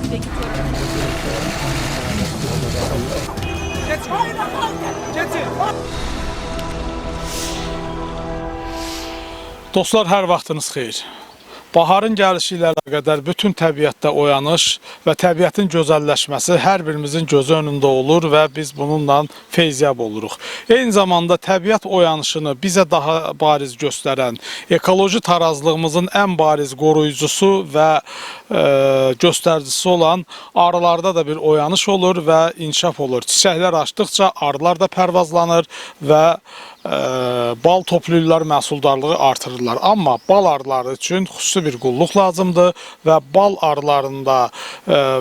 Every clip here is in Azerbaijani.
bir de gidiyorum. Dostlar, hər vaxtınız xeyir. Baharın gəlişi ilə əlaqədar bütün təbiətdə oyanış və təbiətin gözəlləşməsi hər birimizin gözü önündə olur və biz bununla feyziyab oluruq. Eyni zamanda təbiət oyanışını bizə daha bariz göstərən, ekoloji tarazlığımızın ən bariz qoruyucusu və göstəricisi olan arılarda da bir oyanış olur və inkişaf olur. Çiçəklər açdıqca arılar da pərvazlanır və bal toplayırlar, məhsuldarlığı artırırlar. Amma bal arıları üçün xüsusi bir qulluq lazımdır və bal arılarında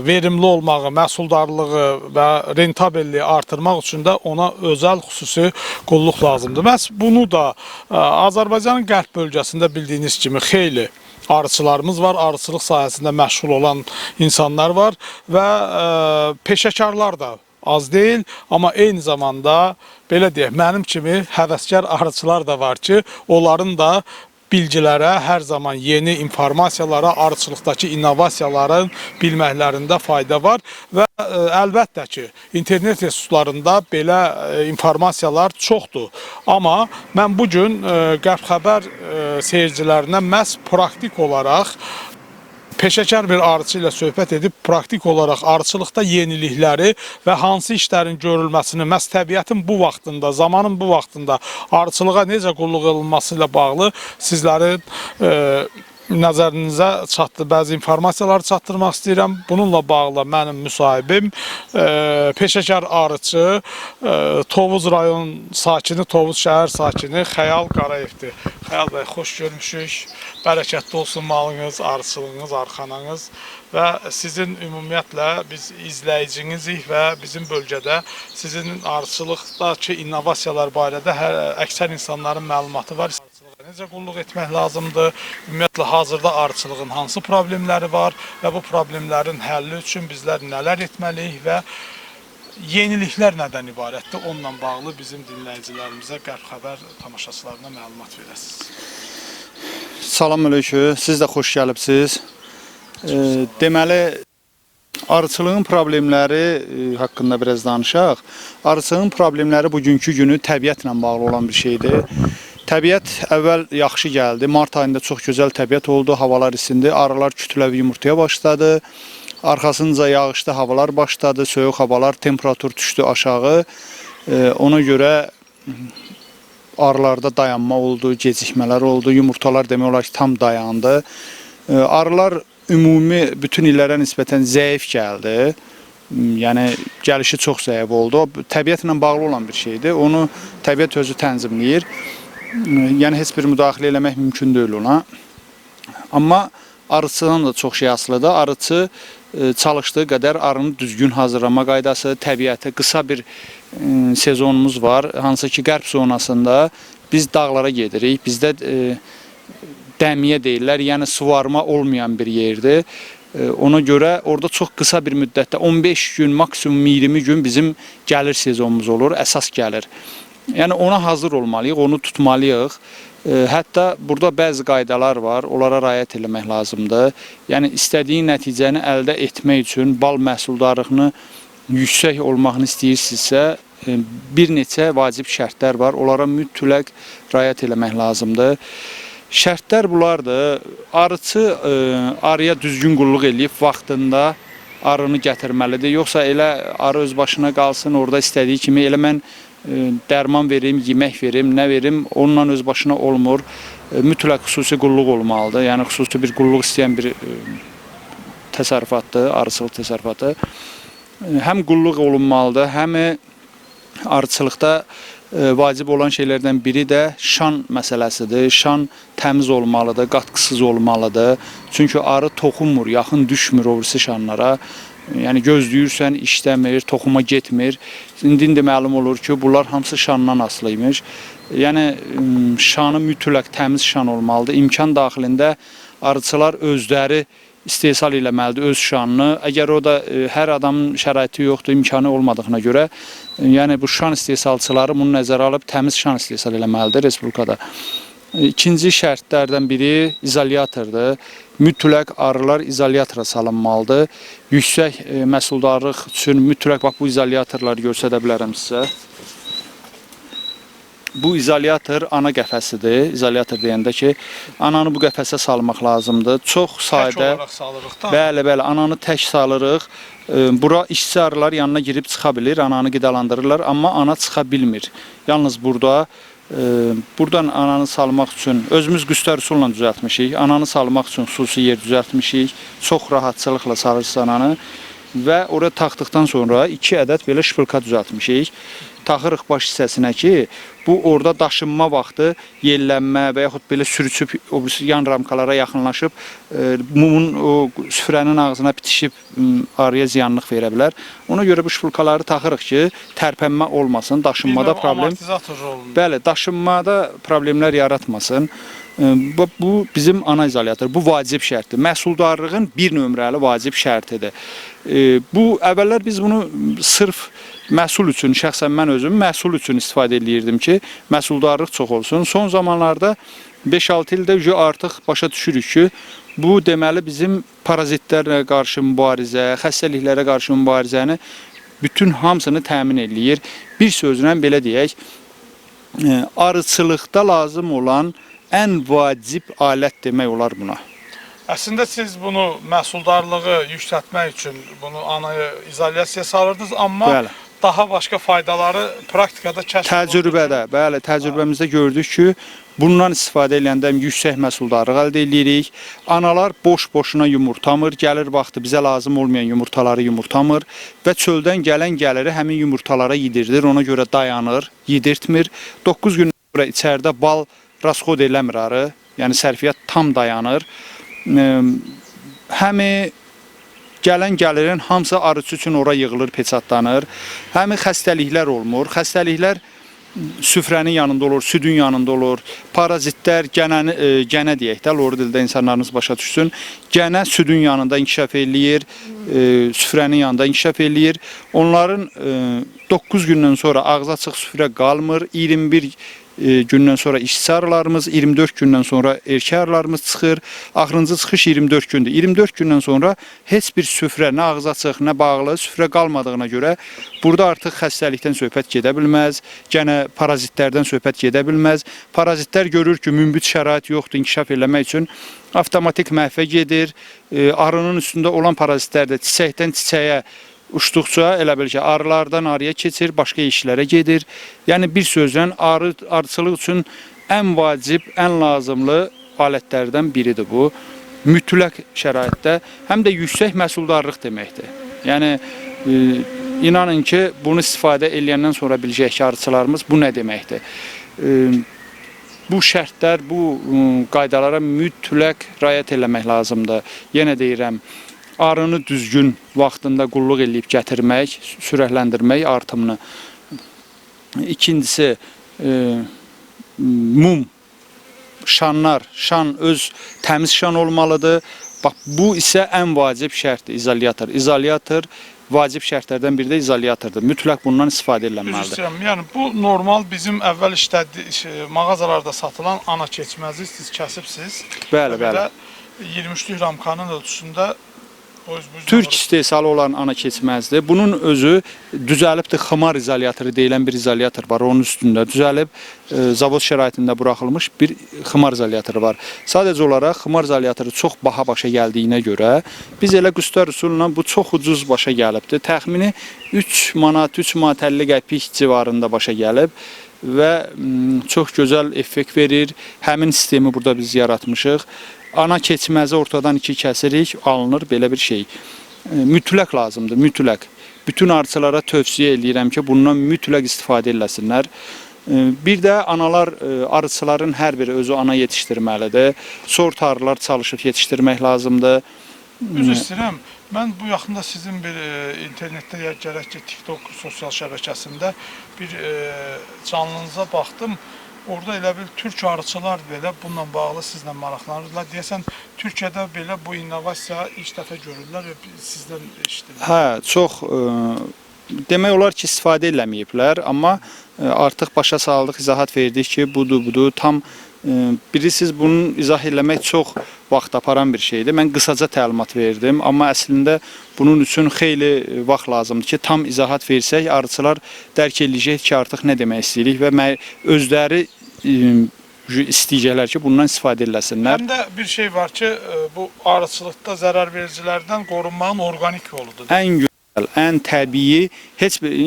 verimli olmağı, məhsuldarlığı və rentabelliyi artırmaq üçün də ona özəl xüsusi qulluq lazımdır. Məhz bunu da Azərbaycanın qərb bölgəsində bildiyiniz kimi xeyli arıçılarımız var, arıçılıq sahəsində məşğul olan insanlar var və peşəkarlar da az deyil, amma eyni zamanda belə deyək, mənim kimi həvəskar arıçılar da var ki, onların da bilgilərə, hər zaman yeni informasiyalara, arıçılıqdakı innovasiyaların bilməklərində fayda var və əlbəttə ki, internet resurslarında belə informasiyalar çoxdur. Amma mən bugün Qərb Xəbər seyircilərinə məhz praktik olaraq peşəkar bir arıçı ilə söhbət edib, praktik olaraq arıçılıqda yenilikləri və hansı işlərin görülməsini, məhz təbiətin bu vaxtında, zamanın bu vaxtında arıçılığa necə qulluq edilməsi ilə bağlı sizlərin nəzərinizə bəzi informasiyaları çatdırmaq istəyirəm. Bununla bağlı mənim müsahibim peşəkar arıçı, Tovuz rayon sakini, Tovuz şəhər sakini Xəyal Qarayevdir. Xəyal bəy, xoş görmüşük. Bərəkətli olsun malınız, arıçılığınız, arxananız və sizin ümumiyyətlə biz izləyicinizik və bizim bölgədə sizin arıçılıqdakı innovasiyalar barədə əksər insanların məlumatı var. Necə qulluq etmək lazımdır? Ümumiyyətlə, hazırda arıçılığın hansı problemləri var və bu problemlərin həlli üçün bizlər nələr etməliyik və yeniliklər nədən ibarətdir? Onunla bağlı bizim dinləyicilərimizə, Qərb Xəbər tamaşaçılarına məlumat verəsiniz. Salam aleyküm, siz də xoş gəlibsiniz. Deməli, arıçılığın problemləri haqqında biraz danışaq. Arıçılığın problemləri bugünkü günü təbiətlə bağlı olan bir şeydir. Təbiət əvvəl yaxşı gəldi. Mart ayında çox gözəl təbiət oldu, havalar isindi, arılar kütləvi yumurtaya başladı. Arxasınca yağışlı havalar başladı, soyuq havalar, temperatur düşdü aşağı. Ona görə arılarda dayanma oldu, gecikmələr oldu, yumurtalar demək olar ki, tam dayandı. Arılar ümumi bütün illərə nisbətən zəif gəldi. Yəni, gəlişi çox zəif oldu. Təbiətlə bağlı olan bir şeydir. Onu təbiət özü tənzimləyir. Yəni, heç bir müdaxilə eləmək mümkün deyil ona. Amma arıçıdan da çox şey asılıdır. Arıçı çalışdığı qədər arını düzgün hazırlama qaydası, təbiətə qısa bir sezonumuz var. Hansı ki, qərb zonasında biz dağlara gedirik. Bizdə dəmiyə deyirlər, yəni suvarma olmayan bir yerdir. Ona görə orada çox qısa bir müddətdə 15 gün, maksimum 20 gün bizim gəlir sezonumuz olur, əsas gəlir. Yəni ona hazır olmalıyıq, onu tutmalıyıq. Hətta burada bəzi qaydalar var, onlara riayət eləmək lazımdır. Yəni istədiyin nəticəni əldə etmək üçün bal məhsuldarlığını yüksək olmağını istəyirsinizsə, bir neçə vacib şərtlər var, onlara mütləq riayət eləmək lazımdır. Şərtlər bunlardır. Arıçı arıya düzgün qulluq eləyib vaxtında arını gətirməlidir. Yoxsa elə arı öz başına qalsın, orada istədiyi kimi elə mən dərman verim, yemək verim, nə verim, onunla öz başına olmur. Mütləq xüsusi qulluq olmalıdır. Yəni, xüsusi bir qulluq istəyən bir təsərrüfatdır, arıçılıq təsərrüfatı. Həm qulluq olunmalıdır, həm arıçılıqda vacib olan şeylərdən biri də şan məsələsidir. Şan təmiz olmalıdır, qatqısız olmalıdır. Çünki arı toxunmur, yaxın düşmür o birisi şanlara. Yəni gözləyirsən, işləmir, toxuma getmir. İndi məlum olur ki, bunlar hamısı şandan asılıymış. Yəni şanı mütləq təmiz şan olmalıdır. İmkan daxilində arıçılar özləri istehsal eləməlidir öz şanını. Əgər o da hər adamın şəraiti yoxdur, imkanı olmadığına görə, yəni bu şan istehsalçıları bunu nəzərə alıb təmiz şan istehsal eləməlidir Respublikada. İkinci şərtlərdən biri izolyatordur. Mütləq arılar izolyatora salınmalıdır. Yüksək məhsuldarlıq üçün mütləq bax bu izolyatorları göstərə bilərəm sizə. Bu izolyator ana qəfəsidir. İzolyator deyəndə ki, ananı bu qəfəsə salmaq lazımdır. Çox sayda. Tək olaraq salırıq da. Bəli, bəli, ananı tək salırıq. Bura işçi arılar yanına girib çıxa bilir, ananı qidalandırırlar, amma ana çıxa bilmir. Yalnız buradan ananı salmaq üçün özümüz qüstər üsulla düzəltmişik. Ananı salmaq üçün xüsusi yer düzəltmişik. Çox rahatçılıqla salırız ananı və oraya taxdıqdan sonra 2 ədəd belə şpılka düzəltmişik. Taxırıq baş hissəsinə ki, bu orada daşınma vaxtı yellənmə və yaxud belə sürüçüb yan ramkalara yaxınlaşıb mumun o süfrənin ağzına bitişib arıya ziyanlıq verə bilər. Ona görə bu şpulkaları taxırıq ki, tərpənmə olmasın, daşınmada problem. Amortizator rolunda. Bəli, daşınmada problemlər yaratmasın. Bu bizim ana izolyator. Bu vacib şərtdir. Məhsuldarlığın bir nömrəli vacib şərtidir. Bu əvvəllər biz bunu sırf məhsul üçün, şəxsən mən özüm məhsul üçün istifadə edirdim ki, məhsuldarlıq çox olsun. Son zamanlarda 5-6 ildə artıq başa düşürük ki, bu deməli bizim parazitlərlə qarşı mübarizə, xəstəliklərə qarşı mübarizəni bütün hamısını təmin eləyir. Bir sözlə belə deyək, arıçılıqda lazım olan ən vacib alət demək olar buna. Əslində siz bunu məhsuldarlığı yüksəltmək üçün bunu anayı izolyasiyaya salırdınız, amma Bəli. daha başqa faydaları praktikada kəşf Təcrübədə, bəli, təcrübəmizdə gördük ki, bundan istifadə edəndə yüksək məhsuldarlıq əldə edirik. Analar boş-boşuna yumurtamır, gəlir vaxtı bizə lazım olmayan yumurtaları yumurtamır və çöldən gələn gəliri həmin yumurtalara yedirdir. Ona görə dayanır, yedirtmir. 9 gün sonra içəridə bal rasxod eləmir arı, yəni sərfiyyat tam dayanır. Həmi gələn gəlirin hamısı arıçı üçün ora yığılır, peçatlanır. Həmi xəstəliklər olmur. Xəstəliklər süfrənin yanında olur, südün yanında olur. Parazitlər, gənə deyək də, lor dildə insanlarınız başa düşsün. Gənə südün yanında inkişaf eləyir, süfrənin yanında inkişaf eləyir. Onların 9 gündən sonra ağzı açıq süfrə qalmır. 21 gündən sonra işçi arılarımız, 24 gündən sonra erkək arılarımız çıxır. Axırıncı çıxış 24 gündür. 24 gündən sonra heç bir süfrə, nə ağzı açıq, nə bağlı süfrə qalmadığına görə burada artıq xəstəlikdən söhbət gedə bilməz, gənə parazitlərdən söhbət gedə bilməz. Parazitlər görür ki, münbit şərait yoxdur inkişaf eləmək üçün, avtomatik məhvə gedir. Arının üstündə olan parazitlər də çiçəkdən çiçəyə uçduqca elə bil ki, arılardan arıya keçir, başqa işlərə gedir. Yəni bir sözlə arıçılıq üçün ən vacib, ən lazımlı alətlərdən biridir bu. Mütləq şəraitdə həm də yüksək məhsuldarlıq deməkdir. Yəni inanın ki, bunu istifadə edəndən sonra biləcək ki, arıçılarımız bu nə deməkdir. Bu şərtlər, bu qaydalara mütləq riayət eləmək lazımdır. Yenə deyirəm, arını düzgün vaxtında qulluq eləyib gətirmək, sürətləndirmək artımını. İkincisi, mum, şanlar, şan öz təmiz şan olmalıdır. Bax, bu isə ən vacib şərtdir, izolyator. İzolyator vacib şərtlərdən biri də izolyatordur. Mütləq bundan istifadə edilməlidir. Yəni bu normal bizim əvvəl mağazalarda satılan ana keçməzi siz kəsibsiz. Bəli, bəli. 23 ramkanın ölçüsündə Türk istehsalı olan ana keçməzdir. Bunun özü düzəlibdir, xımar izolyatoru deyilən bir izolyator var. Onun üstündə düzəlib, zavod şəraitində buraxılmış bir xımar izolyatoru var. Sadəcə olaraq xımar izolyatoru çox baha başa gəldiyinə görə biz elə qüstər üsulla bu çox ucuz başa gəlibdir. Təxmini 3 manat, 3 manat 50 qəpik civarında başa gəlib və çox gözəl effekt verir. Həmin sistemi burada biz yaratmışıq. Ana keçməzi ortadan 2 kəsirik, alınır belə bir şey. Mütləq lazımdır, mütləq. Bütün arıçılara tövsiyə edirəm ki, bundan mütləq istifadə eləsinlər. Bir də analar, arıçıların hər biri özü ana yetişdirməlidir. Sort arılar çalışıb yetişdirmək lazımdır. Üzr istəyirəm, mən bu yaxında sizin bir internetdə gərək ki, TikTok sosial şəbəkəsində bir canlınıza baxdım. Orada elə bir türk arıçılar belə bununla bağlı sizlə maraqlanırlar. Deyəsən, Türkiyədə belə bu innovasiya ilk dəfə görürlər və sizdən eşidirlər. Hə, çox demək olar ki, istifadə eləməyiblər, amma artıq başa saldıq, izahat verdik ki, budur, tam Biri siz bunun izah eləmək çox vaxt aparan bir şeydir. Mən qısaca təlimat verdim, amma əslində bunun üçün xeyli vaxt lazımdır ki, tam izahat versək, arıçılar dərk edəcək ki, artıq nə demək istəyirik və özləri istəyəcəklər ki, bundan istifadə eləsinlər. Həm də bir şey var ki, bu arıçılıqda zərər vericilərdən qorunmağın orqanik yoludur. Ən gözəl, ən təbii,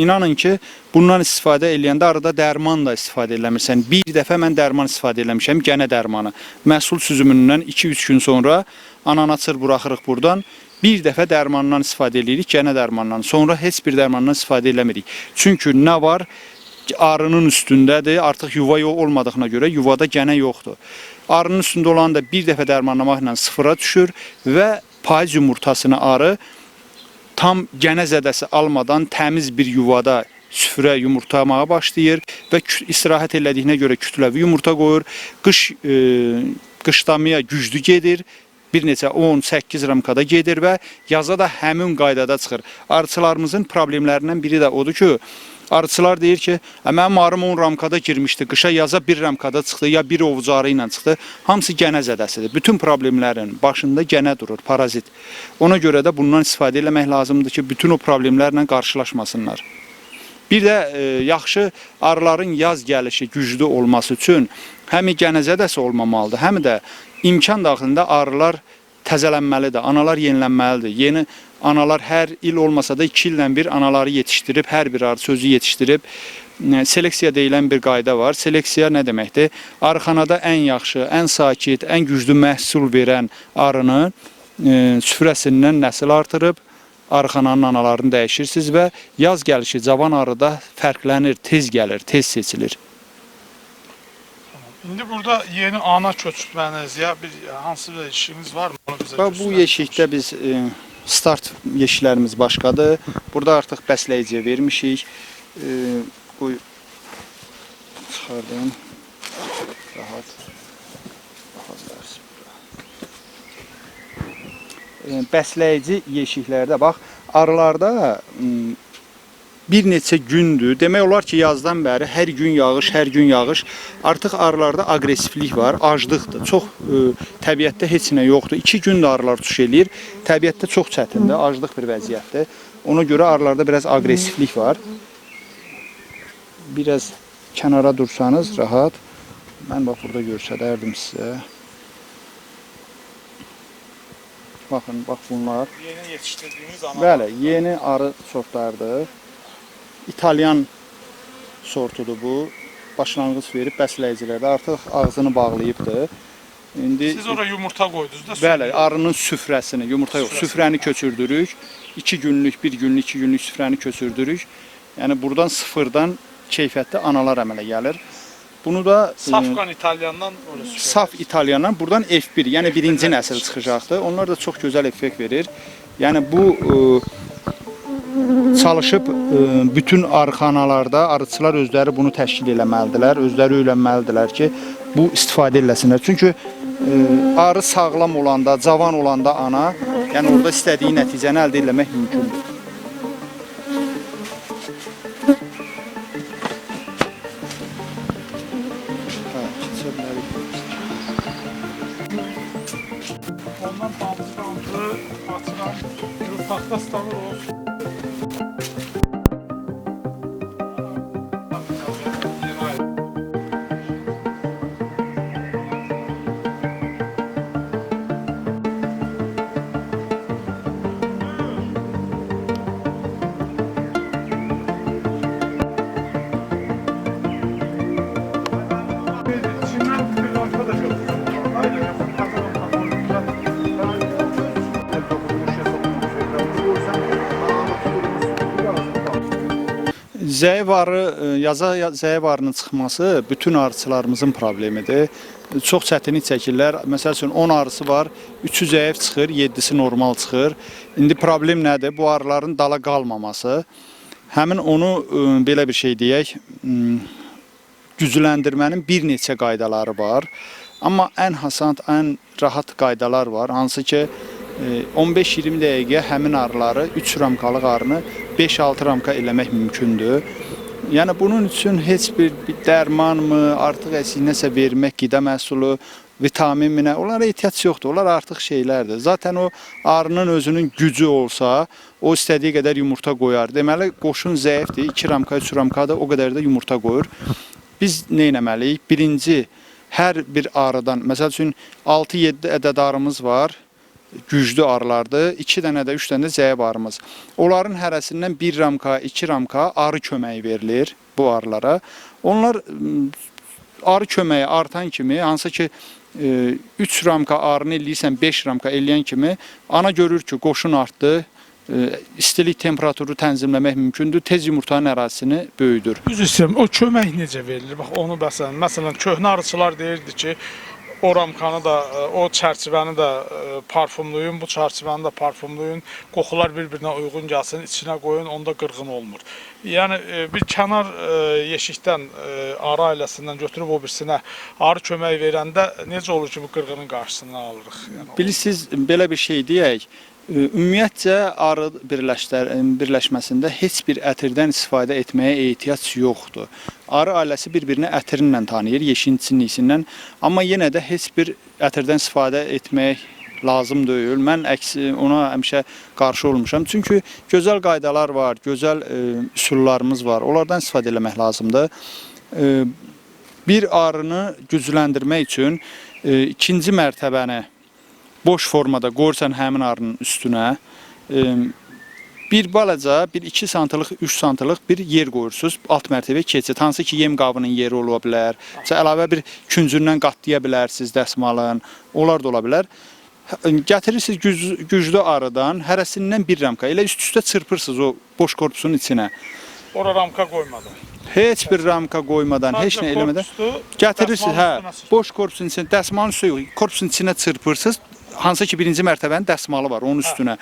inanın ki, bundan istifadə eləyəndə arada dərman da istifadə eləmirsən. Bir dəfə mən dərman istifadə eləmişəm, gənə dərmanı. Məhsul süzümündən 2-3 gün sonra ananasır buraxırıq buradan. Bir dəfə dərmandan istifadə eləyirik, gənə dərmandan. Sonra heç bir dərmandan istifadə eləmirik. Çünki nə var? Arının üstündədir, artıq yuva olmadığına görə yuvada gənə yoxdur. Arının üstündə olan da bir dəfə dərmanlamaqla sıfıra düşür və payız yumurtasını arı tam gənə zədəsi almadan təmiz bir yuvada süfrə yumurtlamağa başlayır və istirahət elədiyinə görə kütləvi yumurta qoyur. Qışlamaya güclü gedir. Bir neçə 10-8 ramkada gedir və yaza da həmin qaydada çıxır. Arıçılarımızın problemlərindən biri də odur ki, arıçılar deyir ki, mənim arım 10 ramkada girmişdi, qışa yaza 1 ramkada çıxdı, ya bir ovucarı ilə çıxdı. Hamısı gənə zədəsidir. Bütün problemlərin başında gənə durur, parazit. Ona görə də bundan istifadə etmək lazımdır ki, bütün o problemlərlə qarşılaşmasınlar. Bir də yaxşı arıların yaz gəlişi güclü olması üçün həm gənə zədəsi olmamalıdır, həm də imkan daxilində arılar təzələnməlidir, analar yenilənməlidir. Yeni analar hər il olmasa da 2 ildən bir anaları yetişdirib, hər bir arı sözü yetişdirib. Seleksiya deyilən bir qayda var. Seleksiya nə deməkdir? Arıxanada ən yaxşı, ən sakit, ən güclü məhsul verən arını süfrəsindən nəsil artırıb, arıxananın analarını dəyişirsiniz və yaz gəlişi cavan arıda fərqlənir, tez gəlir, tez seçilir. İndi burada yeni ana köçürtməniz ya hansı bir işiniz var mı? Bu yeşikdə biz start yeşiklərimiz başqadır. Burada artıq bəsləyiciyə vermişik. Qoy çıxardım. Rahat. Bəsləyici yeşiklərdə bax, arılarda bir neçə gündür. Demək olar ki, yazdan bəri hər gün yağış. Artıq arılarda aqressivlik var, aclıqdır. Çox təbiətdə heç nə yoxdur. 2 gündə arılar tuş eləyir. Təbiətdə çox çətindir, aclıq bir vəziyyətdir. Ona görə arılarda biraz aqressivlik var. Biraz kənara dursanız rahat. Mən bax burada göstərərdim sizə. Baxın, bax bunlar. Yeni yetişdirdiyiniz ana. Bəli, yeni arı sortlardır. İtalyan sortudur bu. Başlanğıc verib bəsləyicilərdə artıq ağzını bağlayıbdır. İndi siz ora yumurta qoydunuz da. Bəli, arının süfrəsini, yumurta yox, süfrəni köçürdürük. 2 günlük, 1 günlük, 2 günlük süfrəni köçürdürük. Yəni buradan sıfırdan keyfiyyətli analar əmələ gəlir. Bunu da Safqan İtalyandan saf İtalyandan buradan F1, yəni birinci nəsil çıxacaqdır. Onlar da çox gözəl effekt verir. Yəni bu çalışıb bütün arıxanalarda arıçılar özləri bunu təşkil eləməlidirlər, özləri öyrənməlidirlər ki, bu istifadə eləsinlər. Çünki arı sağlam olanda, cavan olanda ana, yəni orada istədiyi nəticəni əldə etmək mümkündür. Ondan bağlı açılan taxta stanır olsun. Zəif arı, yaza zəif arının çıxması bütün arıçılarımızın problemidir. Çox çətinlik çəkirlər. Məsəl üçün 10 arısı var, 3-ü zəif çıxır, 7-si normal çıxır. İndi problem nədir? Bu arıların dala qalmaması. Həmin onu belə bir şey deyək, gücləndirmənin bir neçə qaydaları var. Amma ən hasant, ən rahat qaydalar var. Hansı ki 15-20 dəqiqə həmin arıları 3 ramkalıq arını 5-6 ramka eləmək mümkündür. Yəni bunun üçün heç bir dərmanmı, artıq əslində nəsə vermək, qida məhsulu, vitamin mi nə, onlara ehtiyac yoxdur. Onlar artıq şeylərdir. Zaten o arının özünün gücü olsa, o istədiyi qədər yumurta qoyar. Deməli qoşun zəifdir. 2 ramka, 3 ramkada o qədər də yumurta qoyur. Biz nə etməliyik? Birinci, hər bir arıdan, məsəl üçün 6-7 ədəd arımız var. Güclü arılardır. 2 dənə də 3 dənə də zəif arımız. Onların hərəsindən 1 ramka, 2 ramka arı köməyi verilir bu arılara. Onlar arı köməyi artan kimi, hansı ki 3 ramka arını eləyirsən, 5 ramka eləyən kimi ana görür ki, qoşun artdı, istilik temperaturu tənzimləmək mümkündür, tez yumurtanın ərazisini böyüdür. Üzr istəyirəm, o kömək necə verilir? Bax onu məsələn köhnə arıçılar deyirdi ki, o ramkanı da, o çərçivəni də parfumlayın, bu çərçivəni də parfumlayın, qoxular bir-birinə uyğun gəlsin, içinə qoyun, onda qırğın olmur. Yəni bir kənar yeşikdən, arı ailəsindən götürüb o birisinə arı kömək verəndə necə olur ki, bu qırğının qarşısını alırıq? Yəni, Bilirsiniz, belə bir şey deyək, ümumiyyətcə arı birləşməsində heç bir ətirdən istifadə etməyə ehtiyac yoxdur. Arı ailəsi bir-birini ətirinlə tanıyır, yeşin çinlisindən, amma yenə də heç bir ətirdən istifadə etmək lazım deyil. Mən ona həmişə qarşı olmuşam. Çünki gözəl qaydalar var, gözəl üsullarımız var. Onlardan istifadə etmək lazımdır. Bir arını gücləndirmək üçün ikinci mərtəbəni boş formada qoyursan həmin arının üstünə, bir balaca, bir 2 santlıq, 3 santlıq bir yer qoyursunuz, alt mərtəbəyə keçid. Hansı ki, yem qabının yeri ola bilər, əlavə bir küncündən qatlaya bilərsiniz dəsmalın, onlar da ola bilər. Gətirirsiniz güclü arıdan, hərəsindən 1 ramka, elə üst-üstə çırpırsınız o boş korpusun içinə. ora ramka qoymadan. Heç bir ramka qoymadan, heç nə eləmədən gətirirsiniz, boş korpusun içinə, dəsmalın üstü yox, korpusun içinə çırpırsınız. Hansı ki birinci mərtəbənin dəsmalı var, onun üstünə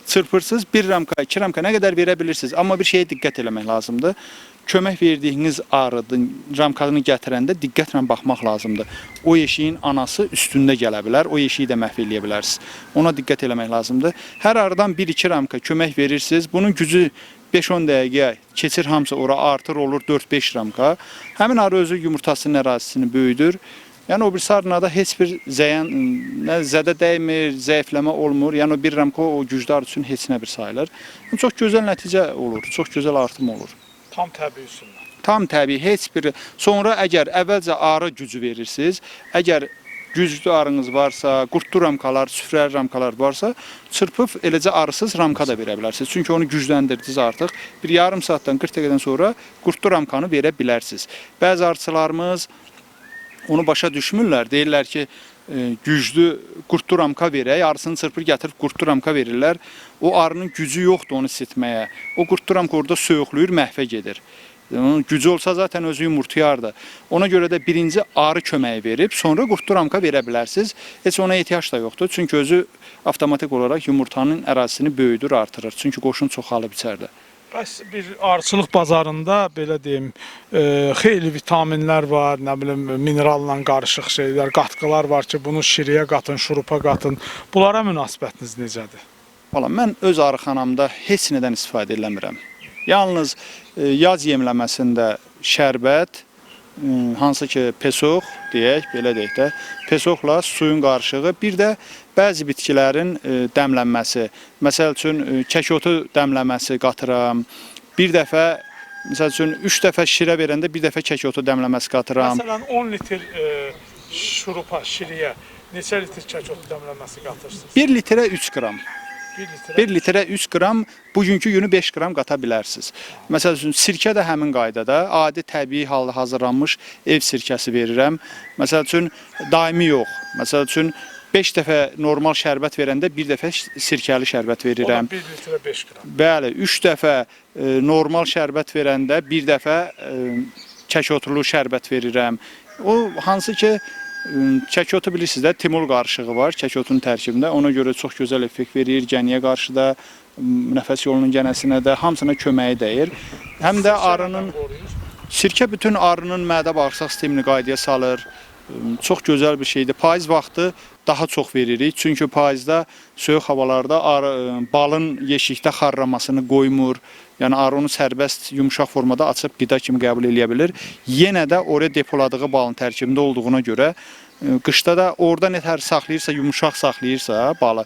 çırpırsınız, 1 ramka, 2 ramka nə qədər verə bilirsiniz. Amma bir şeyə diqqət eləmək lazımdır. Kömək verdiyiniz arının ramkanı gətirəndə diqqətlə baxmaq lazımdır. O yeşiyin anası üstündə gələ bilər, o yeşiyi də məhv eləyə bilərsiniz. Ona diqqət eləmək lazımdır. Hər arıdan 1-2 ramka kömək verirsiniz. Bunun gücü 5-10 dəqiqə keçir, hamısı ora artır olur 4-5 ramka. Həmin arı özü yumurtasının ərazisini böyüdür. Yəni o bir sarnada heç bir zədə dəymir, zəifləmə olmur. Yəni o 1 ramka o güclü arı üçün heç nə bir sayılır. Çox gözəl nəticə olur, çox gözəl artım olur. Tam təbii üsulla. Tam təbii, heç bir. Sonra əgər əvvəlcə arı gücü verirsiniz, əgər güclü arınız varsa, qurtlu ramkalar, süfrəli ramkalar varsa, çırpıb eləcə arısız ramka da verə bilərsiniz. Çünki onu gücləndirdiniz artıq. Bir yarım saatdan 40 dəqiqədən sonra qurtlu ramkanı verə bilərsiniz. Bəzi arıçılarımız onu başa düşmürlər. Deyirlər ki, güclü qurtlu ramka verək, arısını çırpır gətirib qurtlu ramka verirlər. O arının gücü yoxdur onu isitməyə. O qurtlu ramka orada soyuqluyur, məhvə gedir. Onun gücü olsa zaten özü yumurtayardı. Ona görə də birinci arı köməyi verib, sonra qurtlu ramka verə bilərsiniz. Heç ona ehtiyac da yoxdur. Çünki özü avtomatik olaraq yumurtanın ərazisini böyüdür, artırır. Çünki qoşun çoxalıb içərdə. Bəs bir arıçılıq bazarında belə deyim, xeyli vitaminlər var, nə bilim, mineralla qarışıq şeylər, qatqılar var ki, bunu şiriyə qatın, şurupa qatın. Bunlara münasibətiniz necədir? Valla mən öz arıxanamda heç nədən istifadə eləmirəm. Yalnız yaz yemləməsində şərbət, hansı ki pesox deyək, belə deyək də, pesoxla suyun qarışığı, bir də bəzi bitkilərin dəmlənməsi, məsəl üçün kəkotu dəmləməsi qatıram, bir dəfə, məsəl üçün 3 dəfə şirə verəndə bir dəfə kəkotu dəmləməsi qatıram. Məsələn, 10 litr şurupa, şiriyə neçə litr kəkotu dəmləməsi qatırsınız? 1 litrə 3 qram. 1 litrə 3 qram, bugünkü günü 5 qram qata bilərsiniz. Məsəl üçün, sirkə də həmin qaydada, adi təbii halda hazırlanmış ev sirkəsi verirəm. Məsəl üçün, daimi yox. Məsəl üçün, 5 dəfə normal şərbət verəndə bir dəfə sirkəli şərbət verirəm. 1 litrə 5 qram. Bəli, 3 dəfə normal şərbət verəndə bir dəfə kəkotlu şərbət verirəm. O, hansı ki, kəkotu bilirsiniz də, timol qarışığı var kəkotun tərkibində. Ona görə çox gözəl effekt verir, gəniyə qarşı da, nəfəs yolunun gənəsinə də, hamısına köməyi dəyir. Həm də arının, sirkə bütün arının mədə bağırsaq sistemini qaydaya salır. çox gözəl bir şeydir. Payız vaxtı daha çox veririk. Çünki payızda soyuq havalarda balın yeşikdə xarramasını qoymur. Yəni arı onu sərbəst, yumşaq formada açıb qida kimi qəbul edə bilir. Yenə də oraya depoladığı balın tərkibində olduğuna görə qışda da orada nətər saxlayırsa, yumşaq saxlayırsa balı,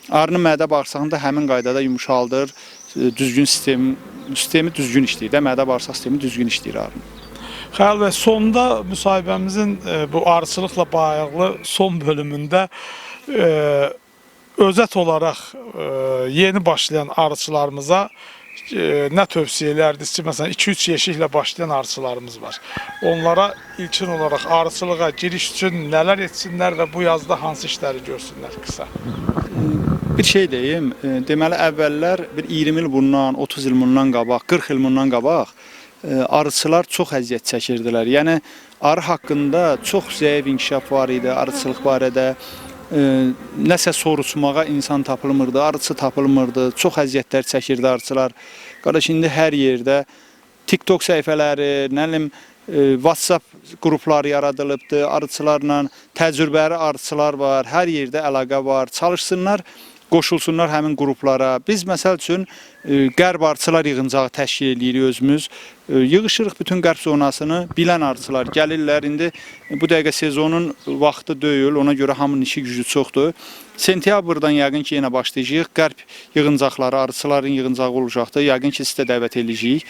arının mədə bağırsağında həmin qaydada yumşaldır, düzgün sistemi düzgün işləyir də, mədə bağırsaq sistemi düzgün işləyir arının. Xəyal bəy, sonda müsahibəmizin bu arıçılıqla bağlı son bölümündə özət olaraq yeni başlayan arıçılarımıza nə tövsiyə edərdiniz ki, məsələn 2-3 yeşiklə başlayan arıçılarımız var. Onlara ilkin olaraq arıçılığa giriş üçün nələr etsinlər və bu yazda hansı işləri görsünlər qısa? Bir şey deyim, deməli əvvəllər bir 20 il bundan, 30 il bundan qabaq, 40 il bundan qabaq arıçılar çox əziyyət çəkirdilər. Yəni arı haqqında çox zəif inkişaf var idi, arıçılıq barədə nəsə soruşmağa insan tapılmırdı, arıçı tapılmırdı, çox əziyyətlər çəkirdi arıçılar. Qardaş, indi hər yerdə TikTok səhifələri, nə bilim, WhatsApp qrupları yaradılıbdır, arıçılarla təcrübəli arıçılar var, hər yerdə əlaqə var, çalışsınlar, qoşulsunlar həmin qruplara. Biz məsəl üçün qərb arıçılar yığıncağı təşkil edirik özümüz. Yığışırıq bütün qərb zonasını, bilən arıçılar gəlirlər. İndi bu dəqiqə sezonun vaxtı deyil, ona görə hamının işi gücü çoxdur. Sentyabrdan yəqin ki yenə başlayacağıq. Qərb yığıncaqları, arıçıların yığıncağı olacaqdır. Yəqin ki sizə dəvət edəcəyik.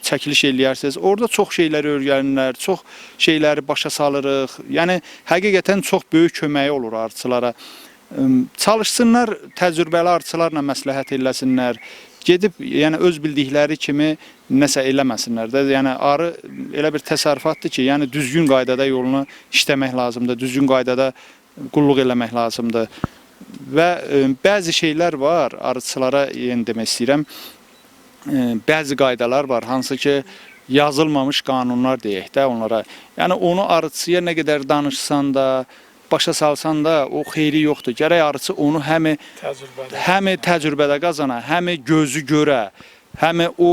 Çəkiliş eləyərsiniz. Orada çox şeyləri öyrənirlər, çox şeyləri başa salırıq. Yəni həqiqətən çox böyük köməyi olur arıçılara. Çalışsınlar, təcrübəli arıçılarla məsləhət eləsinlər. Gedib, yəni öz bildikləri kimi nəsə eləməsinlər də. Yəni arı elə bir təsərrüfatdır ki, yəni düzgün qaydada yolunu işləmək lazımdır, düzgün qaydada qulluq eləmək lazımdır. Və bəzi şeylər var, arıçılara yəni demək istəyirəm, bəzi qaydalar var, hansı ki yazılmamış qanunlar deyək də onlara. Yəni onu arıçıya nə qədər danışsan da, başa salsan da o xeyri yoxdur. Gərək arıçı onu həmi təcrübədə qazana, həmi gözü görə, həmi o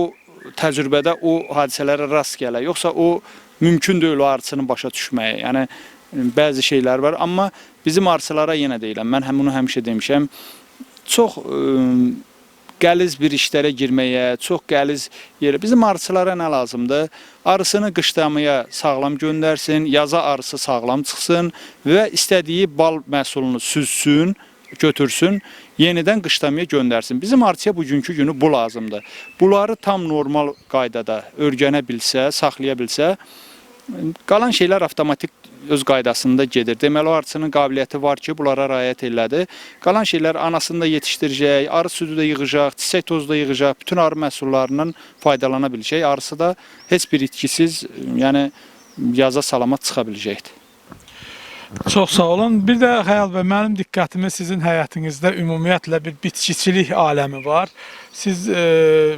təcrübədə o hadisələrə rast gələ. Yoxsa o mümkün deyil o arıçının başa düşməyi. Yəni bəzi şeylər var. Amma bizim arıçılara yenə deyiləm. Mən bunu həmişə demişəm. Çox qəliz bir işlərə girməyə, çox qəliz yerə. Bizim arıçılara nə lazımdır? Arısını qışlamaya sağlam göndərsin, yaza arısı sağlam çıxsın və istədiyi bal məhsulunu süzsün, götürsün, yenidən qışlamaya göndərsin. Bizim arıçıya bugünkü günü bu lazımdır. Bunları tam normal qaydada öyrənə bilsə, saxlaya bilsə, qalan şeylər avtomatik öz qaydasında gedir. Deməli, o arıçının qabiliyyəti var ki, bunlara riayət elədi. Qalan şeylər anasını da yetişdirəcək, arı südü də yığacaq, çiçək tozu da yığacaq, bütün arı məhsullarından faydalana biləcək. Arısı da heç bir itkisiz, yəni yaza salamat çıxa biləcəkdir. Çox sağ olun. Bir də Xəyal bəy, mənim diqqətimi sizin həyətinizdə ümumiyyətlə bir bitkiçilik aləmi var. Siz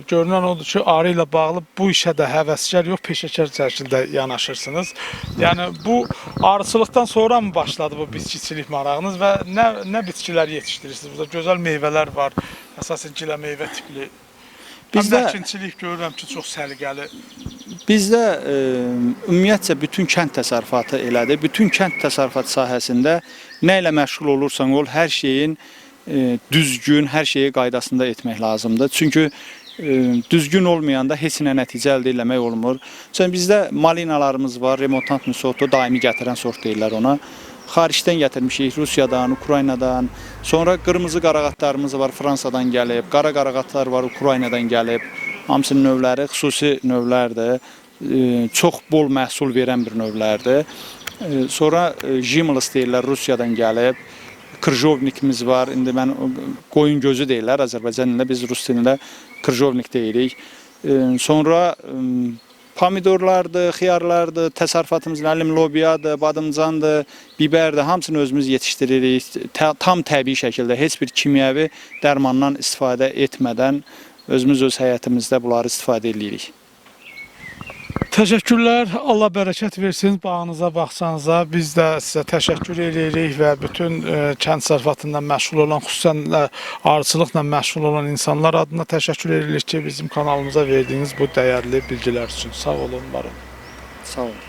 görünən odur ki, arı ilə bağlı bu işə də həvəskar yox, peşəkar şəkildə yanaşırsınız. Yəni bu arıçılıqdan sonra mı başladı bu bitkiçilik marağınız və nə bitkilər yetişdirirsiniz? Burada gözəl meyvələr var, əsasən gilə meyvə tipli. Bizdə əkinçilik görürəm ki, çox səliqəli. Bizdə ümumiyyətcə bütün kənd təsərrüfatı elədir. Bütün kənd təsərrüfatı sahəsində nə ilə məşğul olursan ol, hər şeyin düzgün, hər şeyi qaydasında etmək lazımdır. Çünki düzgün olmayanda heç nə nəticə əldə eləmək olmur. Çünki bizdə malinalarımız var, remontant sortu, daimi gətirən sort deyirlər ona. Xaricdən gətirmişik, Rusiyadan, Ukraynadan. Sonra qırmızı qarağatlarımız var, Fransadan gəlib. Qara qarağatlar var, Ukraynadan gəlib. Hamısının növləri xüsusi növlərdir. Çox bol məhsul verən bir növlərdir. Sonra Jimlis deyirlər, Rusiyadan gəlib. Kırjovnikimiz var. İndi mən qoyun gözü deyirlər Azərbaycan dilində, biz rus dilində kırjovnik deyirik. Sonra pomidorlardır, xiyarlardır, təsərrüfatımız lobiyadır, badımcandır, biberdir, hamısını özümüz yetişdiririk. Tam təbii şəkildə, heç bir kimyəvi dərmandan istifadə etmədən özümüz öz həyətimizdə bunları istifadə edirik. Təşəkkürlər, Allah bərəkət versin bağınıza, baxsanıza. Biz də sizə təşəkkür edirik və bütün kənd təsərrüfatından məşğul olan, xüsusən arıçılıqla məşğul olan insanlar adına təşəkkür edirik ki, bizim kanalımıza verdiyiniz bu dəyərli bilgilər üçün. Sağ olun, var olun. Sağ olun.